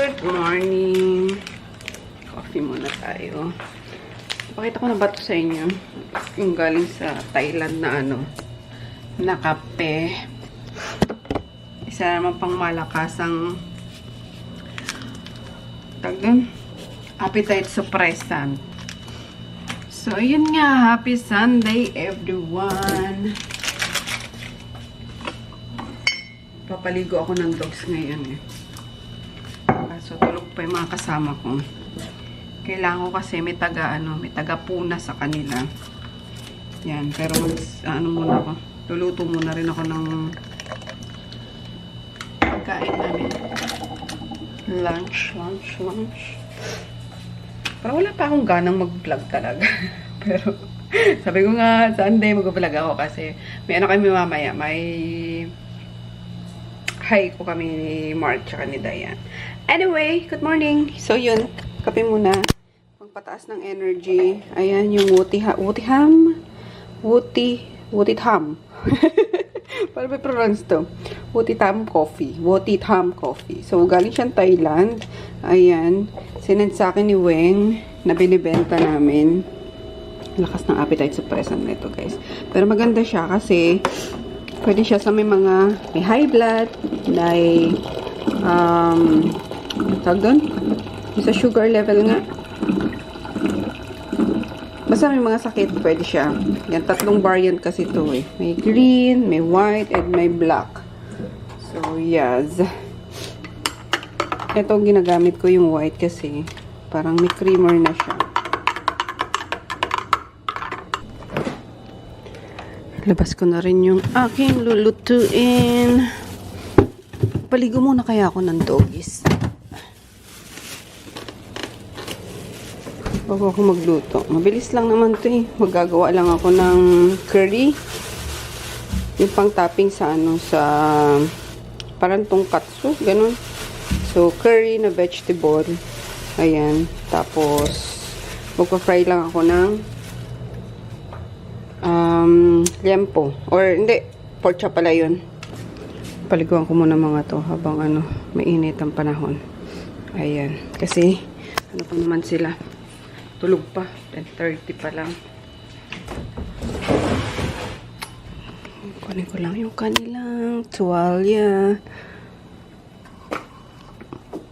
Good morning. Coffee muna tayo. Pakita ko na ba ito sa inyo? Yung galing sa Thailand na na kape. Isa naman pang malakasang appetite suppressant. So, yun nga. Happy Sunday, everyone. Papaligo ako ng dogs ngayon eh. So, tulog pa yung mga kasama ko. Kailangan ko kasi may taga puna sa kanila. Yan, pero muna ako. Luluto muna rin ako ng pagkain namin. Lunch. Pero wala pa akong ganang mag-vlog talaga. Pero, sabi ko nga, Sunday mag-vlog ako kasi may kami mamaya. May hi ko kami ni Mark tsaka ni Diane. Anyway, good morning. So, yun. Kape muna. Pagpataas ng energy. Ayan, yung Woti Tham. Paano ba pronounce to? Woti Tham Coffee. So, galing siyang Thailand. Ayan. Sinend sa akin ni Weng na binibenta namin. Lakas ng appetite suppressant na ito, guys. Pero maganda siya kasi pwede siya sa may high blood, may tawag doon? Sa sugar level nga. Basta may mga sakit, pwede siya. Yan, 3 variant kasi ito eh. May green, may white, and may black. So, yes. Ito, ginagamit ko yung white kasi parang may creamer na siya. Labas ko na rin yung aking lulutuin. Paligo muna kaya ako ng doggies. Bago ako magluto. Mabilis lang naman ito eh. Magagawa lang ako ng curry. Yung pang topping sa sa parang tonkatsu. Ganun. So, curry na vegetable. Ayan. Tapos, magpa-fry lang ako ng liempo. Or, hindi. Pork chop pala yun. Paliguan ko muna mga to habang mainit ang panahon. Ayan. Kasi, pa naman sila. Tulog pa. 10:30 pa lang. Kunin ko lang yung kanilang tuwalya.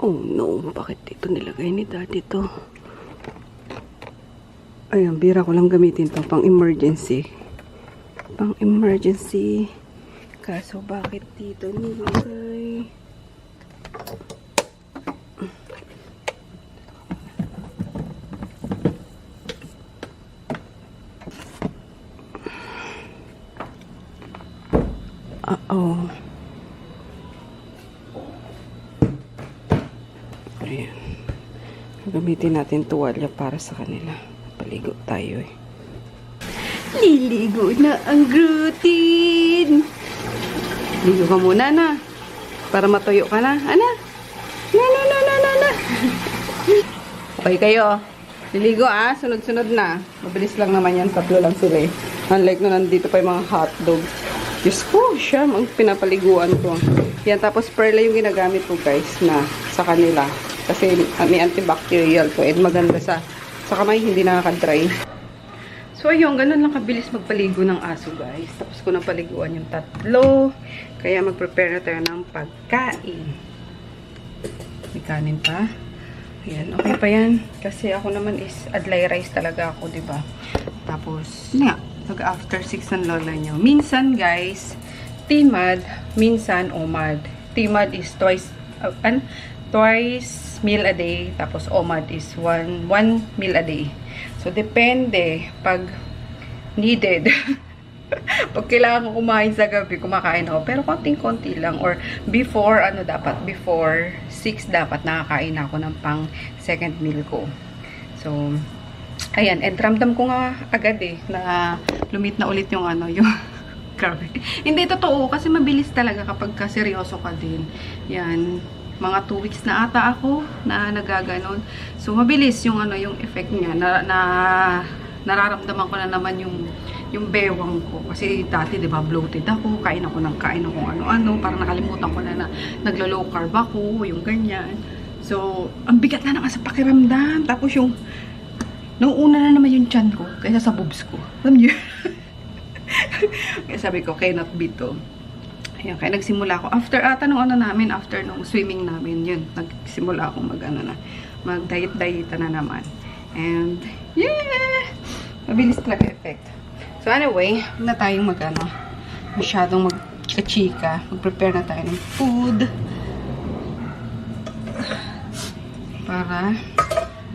Oh no. Bakit dito nilagay ni daddy to? Ayan. Bira ko lang gamitin to. Pang emergency. Kaso bakit dito nilagay? Ayan. Gamitin natin tuwalya para sa kanila. Paligo tayo eh. Liligo na ang routine. Ligo ka muna na. Para matuyo ka na. Ana? Na. Okay kayo. Liligo sunod-sunod na. Mabilis lang naman yan. 3 lang sila eh. Unlike na nandito pa yung mga hotdog. Diyos ko, siya ang pinapaliguan ko. Yan, tapos perla yung ginagamit ko guys na sa kanila. Kasi may antibacterial to. And maganda sa kamay, hindi nakaka-dry. So, ayun, ganun lang kabilis magpaligo ng aso, guys. Tapos ko na paliguan yung 3. Kaya mag-prepare na tayo ng pagkain. May kanin pa. Ayan, okay pa yan. Kasi ako naman is adlay rice talaga ako, diba? Tapos, after 6 ng lola nyo. Minsan, guys, timad, minsan omad. Timad is twice meal a day. Tapos, omad is one meal a day. So, depende. Pag needed. Pag kailangan ko kumain sa gabi, kumakain ako. Pero konting-konti lang. Or before, before 6 dapat nakakain ako ng pang second meal ko. So, ayan. And ramdam ko nga agad na lumit na ulit yung yung grabe. Hindi, totoo. Kasi mabilis talaga kapag seryoso ka din. Yan. Mga 2 weeks na ata ako na nagaganon. So, mabilis yung yung effect niya. Nararamdaman ko na naman yung bewang ko. Kasi dati, di ba, bloated ako. Kain ako ng ano-ano. Parang nakalimutan ko na naglo-low carb ako. Yung ganyan. So, ang bigat na naman sa pakiramdam. Tapos yung, nauuna na naman yung tiyan ko kaysa sa boobs ko. Alam niyo? Kaya sabi ko, cannot be to. Ayan, kaya nagsimula ako. After ata nung ano namin, after nung swimming namin, yun, nagsimula ako mag-diet-diet na naman. And, yeah! Mabilis talaga effect. So, anyway, na tayong masyadong magka-chika. Mag-prepare na tayo ng food. Para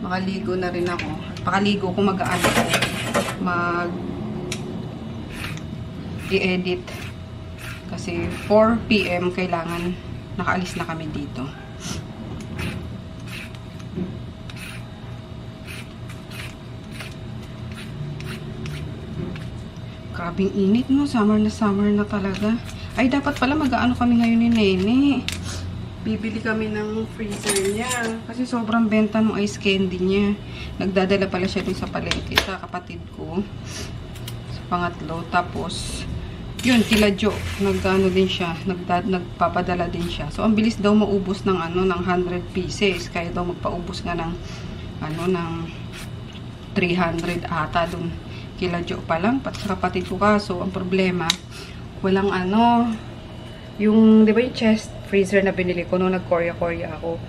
makaligo na rin ako. Pakaligo ko mag-aano ko. I-edit. Kasi 4 PM kailangan nakaalis na kami dito. Grabing init, no? Summer na talaga. Ay, dapat pala mag-aano kami ngayon ni Nene. Bibili kami ng freezer niya. Kasi sobrang benta ng ice candy niya. Nagdadala pala siya dun sa palengke sa kapatid ko. Sa pangatlo. Tapos, yun, kila Jo. Nagano din siya. Nagpapadala din siya. So, ang bilis daw maubos ng ng 100 pieces. Kaya daw magpaubos nga ng ng 300 ata dun. Kila Jo pa lang. Pati sa kapatid ko kaso, ang problema, walang yung, di ba yung chest freezer na binili ko nung nag-Korea ako,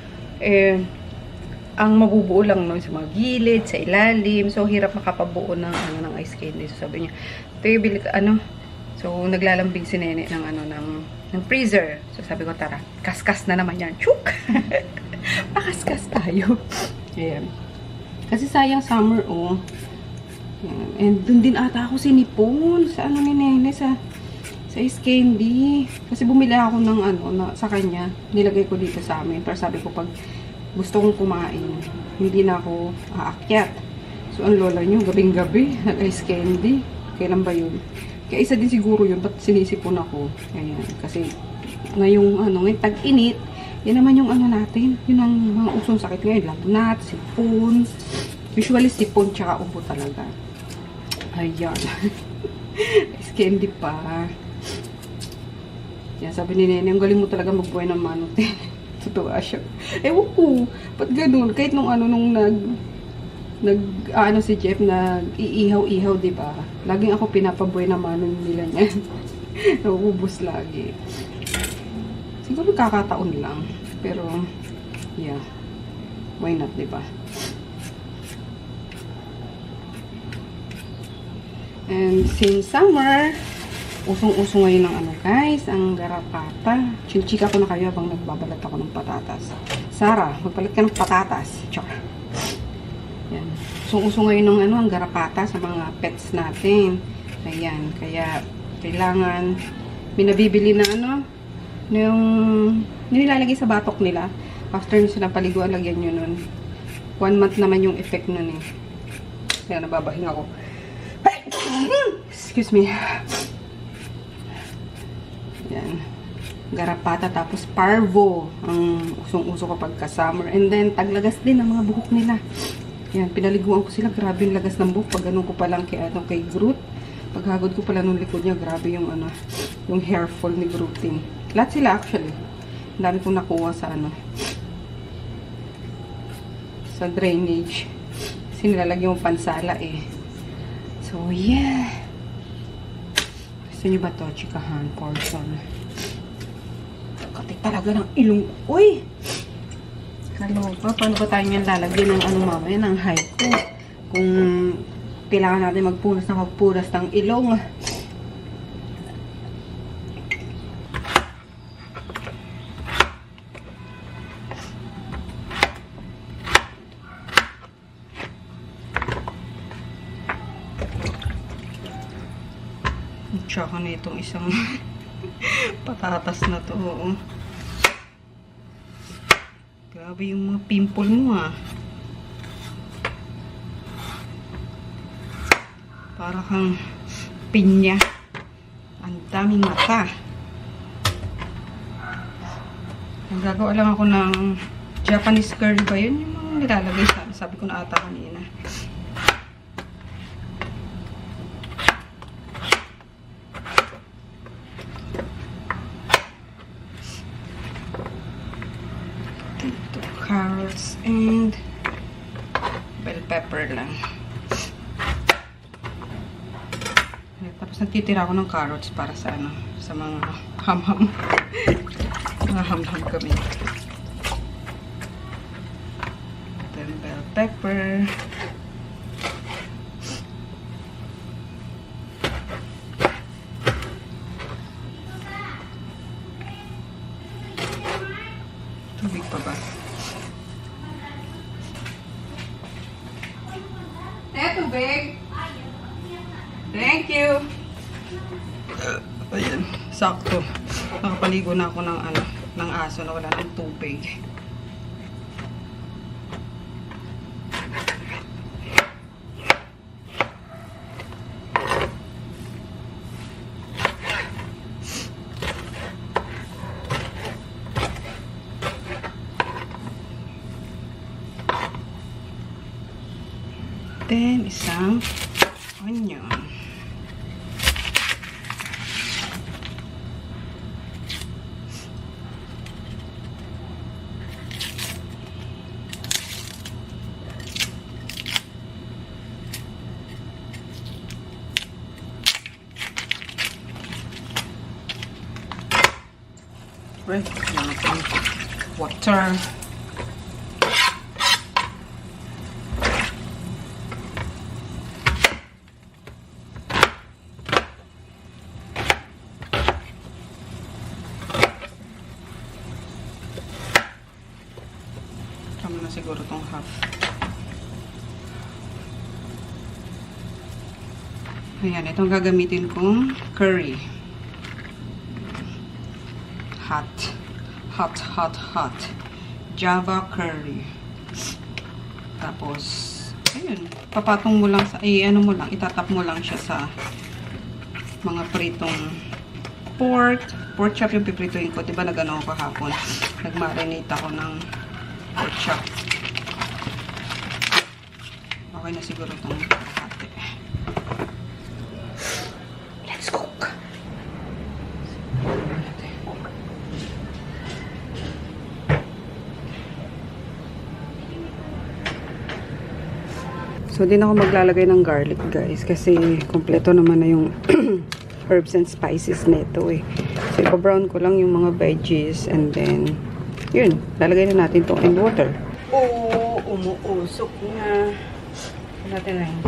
ang mabubuo lang nun sa mga gilid, sa ilalim, so hirap makapabuo ng ng ice candy. So sabi niya, ito bili ka, so naglalambing si Nene ng freezer. So sabi ko, tara, kaskas na naman yan. Chuk! Pakaskas tayo. Ayan. Kasi sayang summer, oh. Ayan. And dun din ata ako sinipon sa ni Nene, sa ice candy. Kasi bumili ako ng sa kanya. Nilagay ko dito sa amin. Para sabi ko, pag gusto kong kumain, hindi na ako aakyat. So, ang lola nyo, gabing-gabi, nag-ice candy. Kailan ba yun? Kaya isa din siguro yun, ba't sinisipon ako? Ayan. Kasi, ngayong, ngayong tag-init, yan naman yung natin. Yun ang mga usong sakit ngayon. Lagnat, sipon. Usually, sipon tsaka ubo talaga. Ayan. Ice candy pa. Yan, sabi ni Nene, ang galing mo talaga magbuhay ng manote. Tutuwa siya. Ewan ko, ba't ganun? Kahit nung si Jeff, nag-iihaw-ihaw, diba? Laging ako pinapabuhay ng manon nila niyan. Nauubos lagi. Siguro kakataon lang. Pero, yeah. Why not, diba? And since summer, usong-usong ngayon ng guys, ang garapata. Chinchika ko na kayo habang nagbabalat ako ng patatas. Sarah, magpalit ka ng patatas. Char. Yan. Usong-usong ngayon ng ang garapata sa mga pets natin. Ayan, kaya kailangan minabibili na yung nilalagay sa batok nila. After nyo silang paliguan, lagyan nyo nun. 1 month naman yung effect nun eh. Kaya nababahing ako. Excuse me. Yan. Garapata, tapos parvo ang usong-uso kapag ka-summer. And then, taglagas din ang mga buhok nila. Yan, pinaliguan ko sila. Grabe yung lagas ng buhok. Pag ganun ko pa lang kay Groot. Paghagod ko pala nung likod niya, grabe yung yung hair fall ni Grootin. Lahat sila actually. Ang dami kong nakuha sa sa drainage. Kasi nilalagyan yung pansala eh. So, yeah. Gusto nyo ba to? Chikahan, portion. Katik talaga ng ilong. Uy! Kaloka, paano ba tayo nyan lalagyan ng mamaya, ng haiku? Kung kailangan natin magpunas ng ilong. Tsaka na itong isang patatas na to. Oo. Grabe yung mga pimple mo Para kang pinya. Ang daming mata. Nagagawa lang ako ng Japanese curl ba yun? Yung mga nilalagay sa sabi ko na ata kanina. carrots and bell pepper lang. Tapos nagtitira ako ng carrots para sa ano, sa mga ham-ham. Mga ham-ham kami. Then bell pepper. Tubig pa ba? Tubig. Thank you. Ayan, sakto. Nakapaligo na ako ng ano, ng aso na wala ng tubig. Then, isang onion. Right, water. Tama na siguro tong half. Ayan, itong gagamitin kong curry. Hot. Java curry. Tapos, ayun, papatong mo lang sa, ano mo lang, itatap mo lang siya sa mga pritong pork chop yung piprituin ko. Diba nag-ano ako kahapon? Nag-marinate ako ng pork chop. Okay na siguro itong ate. Let's cook! So, din ako maglalagay ng garlic, guys. Kasi, kompleto naman na yung herbs and spices nito, eh. So, ipa-brown ko lang yung mga veggies. And then, yun. Lalagay na natin itong in water. Oo, umuusok na. Natin na yun.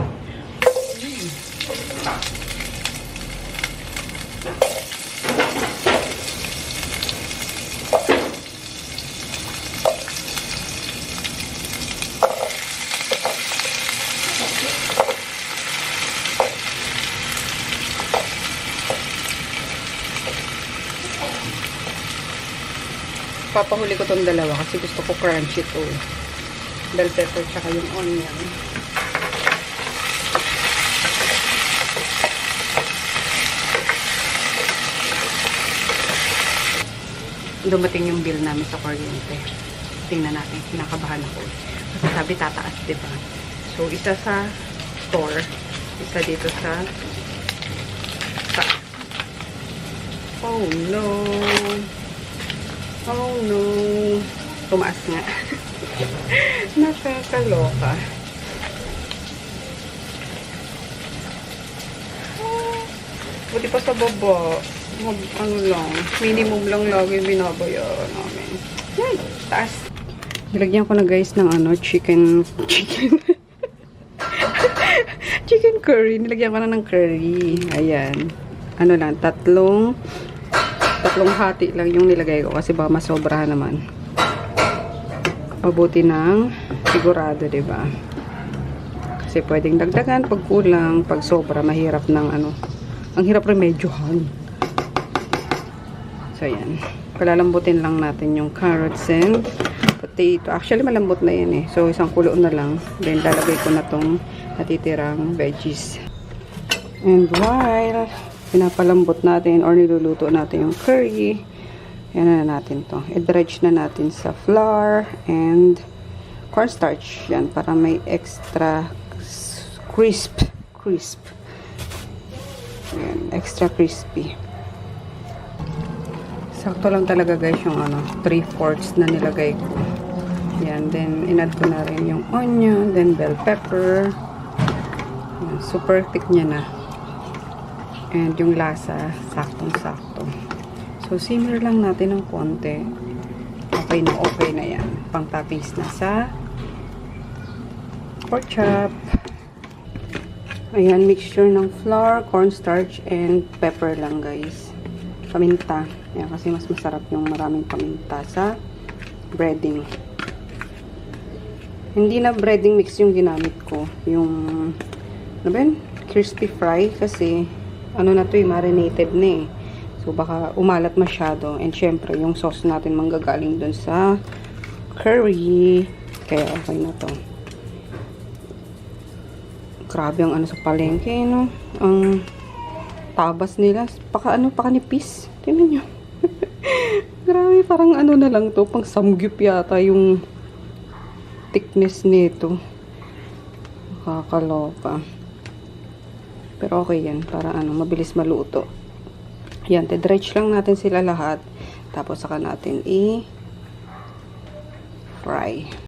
Papahuli ko tong dalawa kasi gusto ko crunchy to. Bell pepper tsaka yung onion. Dumating yung bill namin sa kuryente. Tingnan natin. Kinakabahan ako. Kasi sabi tataas, diba? So, isa sa store. Isa dito sa oh no. Oh no. Tumaas nga. Nakakaloka. Buti pa sa baba. Ano lang. Minimum lang lagi binabayaran namin. Yan. Taas. Nilagyan ko na guys ng ano, chicken curry. Nilagyan ko na ng curry. Ayan. Ano lang, tatlong hati lang yung nilagay ko kasi baka masobrahan naman. Mabuti ng sigurado, diba? Kasi pwedeng dagdagan pag kulang, pag sobra, mahirap ng ano. Ang hirap remedyohan. So, yan. Palalambutin lang natin yung carrots and potato. Actually, malambot na yan eh. So, isang kulo na lang. Then, lalagay ko na tong natitirang veggies. And while pinapalambot natin or niluluto natin yung curry, yan na natin to. I-dredge na natin sa flour and cornstarch. Yan, para may extra crisp. Yan, extra crispy. Sakto lang talaga guys yung ano, 3/4 na nilagay ko. Yan, then inad ko na rin yung onion, then bell pepper. Yan, super thick niya na. And yung lasa, saktong-sakto. So, simmer lang natin ng konti. Okay na yan. Pang toppings na sa pork chop. Ayan, mixture ng flour, cornstarch, and pepper lang, guys. Paminta. Ayan, kasi mas masarap yung maraming paminta sa breading. Hindi na breading mix yung ginamit ko. Yung, ano ba yun? Crispy fry. Kasi, ano na to marinated na eh. So, baka umalat masyado. And, syempre, yung sauce natin manggagaling dun sa curry. Kaya, okay na to. Grabe ang ano sa palengke, no? Ang tabas nila. Paka nipis. Tingnan nyo. Grabe, parang ano na lang to. Pang samgyup yata yung thickness nito. Nakakaloka. Pero okay yan. Para ano, mabilis maluto. Yan, te-dredge lang natin sila lahat. Tapos saka natin i-fry.